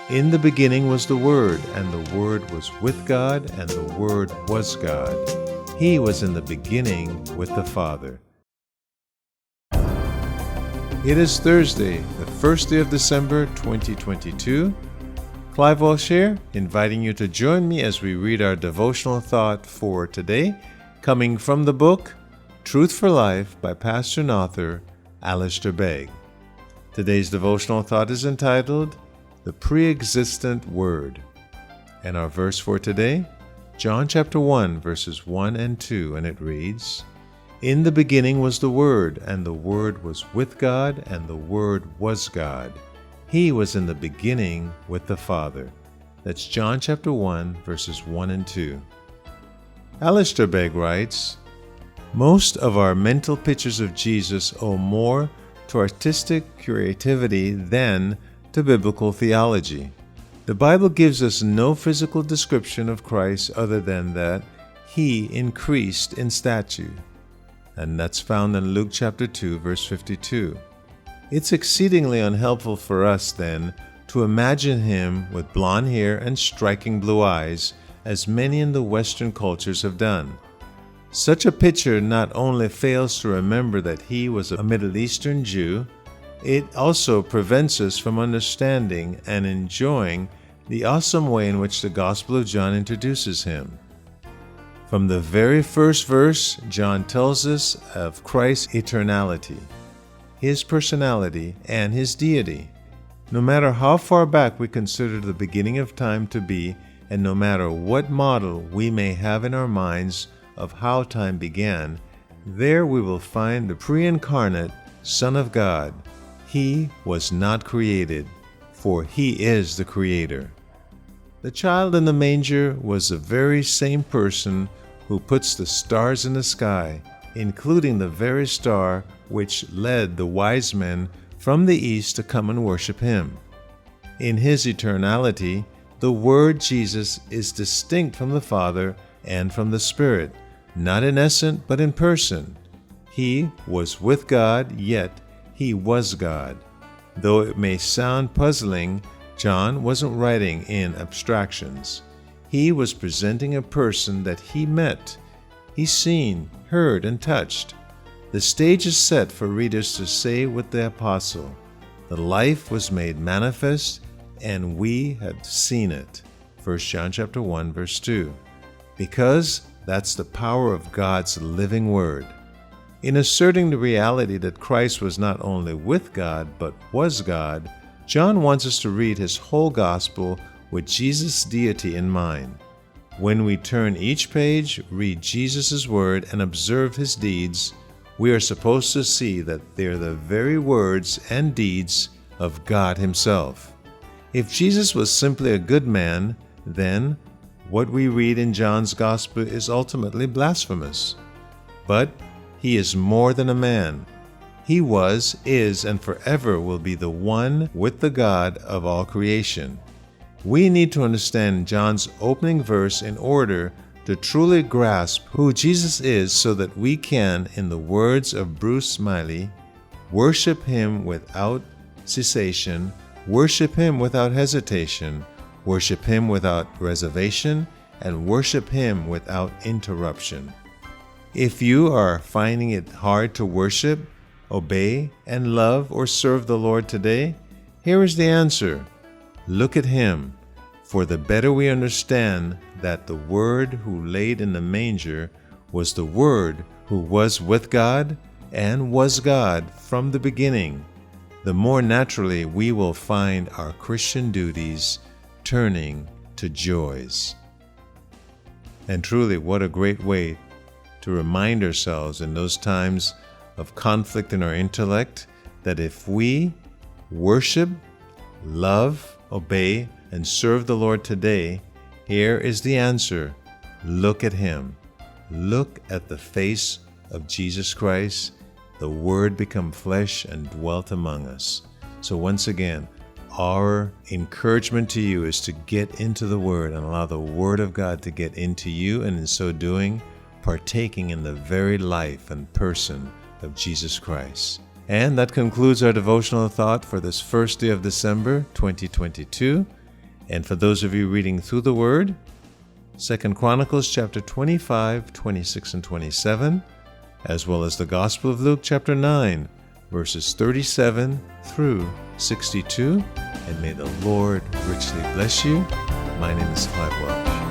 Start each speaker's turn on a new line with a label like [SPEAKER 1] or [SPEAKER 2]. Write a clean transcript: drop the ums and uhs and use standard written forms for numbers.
[SPEAKER 1] In the beginning was the Word, and the Word was with God, and the Word was God. He was in the beginning with the Father. It is Thursday, the first day of December 2022. Clive Walsh here, inviting you to join me as we read our devotional thought for today, coming from the book Truth for Life by pastor and author Alistair Begg. Today's devotional thought is entitled The Pre-Existent Word. And our verse for today, John chapter 1, verses 1 and 2, and it reads, In the beginning was the Word, and the Word was with God, and the Word was God. He was in the beginning with the Father. That's John chapter 1, verses 1 and 2. Alistair Begg writes, Most of our mental pictures of Jesus owe more to artistic creativity than to biblical theology. The Bible gives us no physical description of Christ other than that he increased in stature. And that's found in Luke chapter 2, verse 52. It's exceedingly unhelpful for us, then, to imagine him with blonde hair and striking blue eyes, as many in the Western cultures have done. Such a picture not only fails to remember that he was a Middle Eastern Jew, it also prevents us from understanding and enjoying the awesome way in which the Gospel of John introduces him. From the very first verse, John tells us of Christ's eternality, his personality, and his deity. No matter how far back we consider the beginning of time to be, and no matter what model we may have in our minds of how time began, there we will find the pre-incarnate Son of God. He was not created, for he is the Creator. The child in the manger was the very same person who puts the stars in the sky, including the very star which led the wise men from the east to come and worship him. In his eternality, the Word Jesus is distinct from the Father and from the Spirit, not in essence but in person. He was with God, yet he was God. Though it may sound puzzling, John wasn't writing in abstractions. He was presenting a person that he met, he seen, heard, and touched. The stage is set for readers to say with the apostle, The life was made manifest, and we have seen it. 1 John chapter 1, verse 2. Because that's the power of God's living Word. In asserting the reality that Christ was not only with God, but was God, John wants us to read his whole gospel with Jesus' deity in mind. When we turn each page, read Jesus' word, and observe his deeds, we are supposed to see that they are the very words and deeds of God himself. If Jesus was simply a good man, then what we read in John's gospel is ultimately blasphemous. But he is more than a man. He was, is, and forever will be the one with the God of all creation. We need to understand John's opening verse in order to truly grasp who Jesus is so that we can, in the words of Bruce Smiley, worship him without cessation, worship him without hesitation, worship him without reservation, and worship him without interruption. If you are finding it hard to worship, obey, and love or serve the Lord today, here is the answer. Look at him. For the better we understand that the Word who laid in the manger was the Word who was with God and was God from the beginning, the more naturally we will find our Christian duties turning to joys. And truly, what a great way to remind ourselves in those times of conflict in our intellect that if we worship, love, obey, and serve the Lord today, here is the answer. Look at him. Look at the face of Jesus Christ, the Word become flesh and dwelt among us. So once again, our encouragement to you is to get into the Word and allow the Word of God to get into you, and in so doing, partaking in the very life and person of Jesus Christ. And that concludes our devotional thought for this first day of December 2022. And for those of you reading through the Word, 2 Chronicles chapter 25, 26, and 27, as well as the Gospel of Luke chapter 9, verses 37 through 62. And may the Lord richly bless you. My name is Clive Welch.